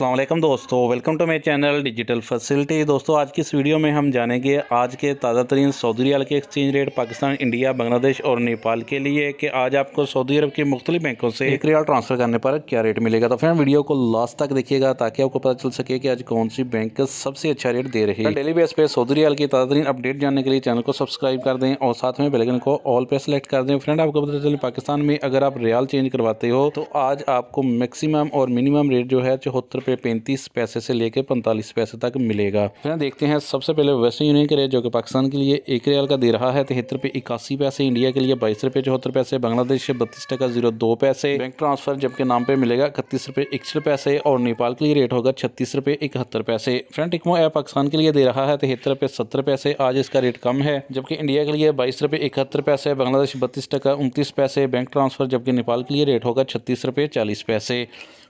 अस्सलाम वालेकुम दोस्तों, welcome to my channel digital facility. दोस्तों आज की इस वीडियो में हम जानेंगे आज के ताज़ा तरीन सऊदी रियाल के exchange rate Pakistan, India, Bangladesh और नेपाल के लिए कि आज आपको सऊदी अरब के मुख्तलिफ बैंकों से एक रियाल ट्रांसफ़र करने पर क्या रेट मिलेगा। तो फ्रेंड वीडियो को लास्ट तक देखिएगा ताकि आपको पता चल सके कि आज कौन सी बैंक सबसे अच्छा रेट दे रही है। डेली बेस पे सऊदी रियाल की ताज़ा तरीन अपडेट जानने के लिए चैनल को सब्सक्राइब कर दें और साथ में बेल आइकन को ऑल पे सेलेक्ट कर दें। फ्रेंड आपको पता चले पाकिस्तान में अगर आप रियाल चेंज करवाते हो तो आज आपको मैक्सिमम और मिनिमम रेट जो है 74 रुपये 35 पैसे से लेकर 45 पैसे तक मिलेगा। फिर देखते हैं सबसे पहले वेस्टर्न यूनियन का रेट जो कि पाकिस्तान के लिए एक रियाल का दे रहा है 73 रुपये 81 पैसे, इंडिया के लिए 22 रुपये 74 पैसे, बांग्लादेश 32 टका 02 पैसे। बैंक ट्रांसफर जबकि नाम पे मिलेगा 31 रुपये 61 पैसे और नेपाल के लिए रेट होगा 36 रुपये 71 पैसे। फ्रेंड टिकमो ऐप पाकिस्तान के लिए दे रहा है 73 रुपये 70 पैसे, आज इसका रेट कम है, जबकि इंडिया के लिए 22 रुपये 71 पैसे, बांग्लादेश 32 टका 29 पैसे। बैंक ट्रांसफर जबकि नेपाल के लिए रेट होगा 36 रुपये 40 पैसे।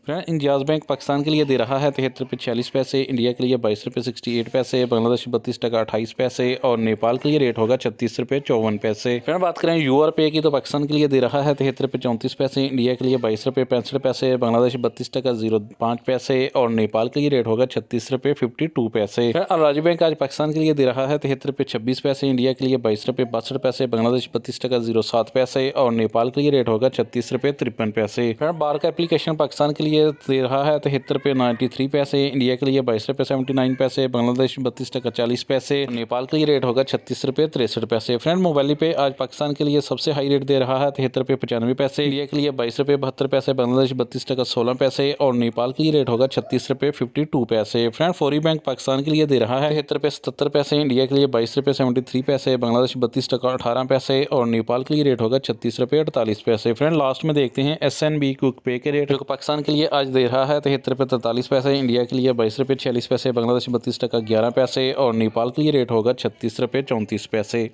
फ्रेंड इंजाज बैंक पाकिस्तान के लिए दे रहा है 73 रुपये 40 पैसे, इंडिया के लिए 22 रुपये 68 पैसे, बांग्लादेश 32 टका 28 पैसे और नेपाल के लिए रेट होगा 36 रुपये 54 पैसे। फ्रेंड बात करें यूआर पे की तो पाकिस्तान के लिए दे रहा है 73 रुपये 34 पैसे, इंडिया के लिए 22 रुपये 65 पैसे, बांग्लादेश 32 टका 05 पैसे और नेपाल के लिए रेट होगा 36 रुपये 52 पैसे। अराजी बैंक आज पाकिस्तान के लिए दे रहा है 73 रुपये 26 पैसे, इंडिया के लिए 22 रुपये 62 पैसे, बांग्लादेश 32 टका 07 पैसे और नेपाल के लिए रेट होगा 36 रुपये 53 पैसे। फ्रेंड बार का एप्लीकेशन पाकिस्तान के लिए दे रहा है 73 रुपये 93 पैसे, इंडिया के लिए 22 रुपये 79 पैसे, बांग्लादेश 32 टका 40 पैसे, नेपाल के लिए रेट होगा 36 रुपये 63 पैसे। फ्रेंड मोबाइल पे आज पाकिस्तान के लिए सबसे हाई रेट दे रहा है 73 रुपये 95 पैसे, इंडिया के लिए 22 रुपये 72 पैसे, बांग्लादेश 32 टका 16 पैसे और नेपाल के लिए रेट होगा 36 रुपये 52 पैसे। फ्रेंड फौरी बैंक पाकिस्तान के लिए दे रहा है 73 रुपये 77 पैसे, इंडिया के लिए 22 रुपये 73 पैसे, बांग्लादेश 32 टका 18 पैसे और नेपाल के लिए रेट होगा 36 रुपये 48 पैसे। फ्रेंड लास्ट में देखते हैं SNB क्विक पे के रेट जो पाकिस्तान के लिए आज दे रहा है 73 रुपये 43 पैसे, इंडिया के लिए 22 रुपये 46 पैसे, बांग्लादेश 32 टका 11 पैसे और नेपाल के लिए रेट होगा 36 रुपये 34 पैसे।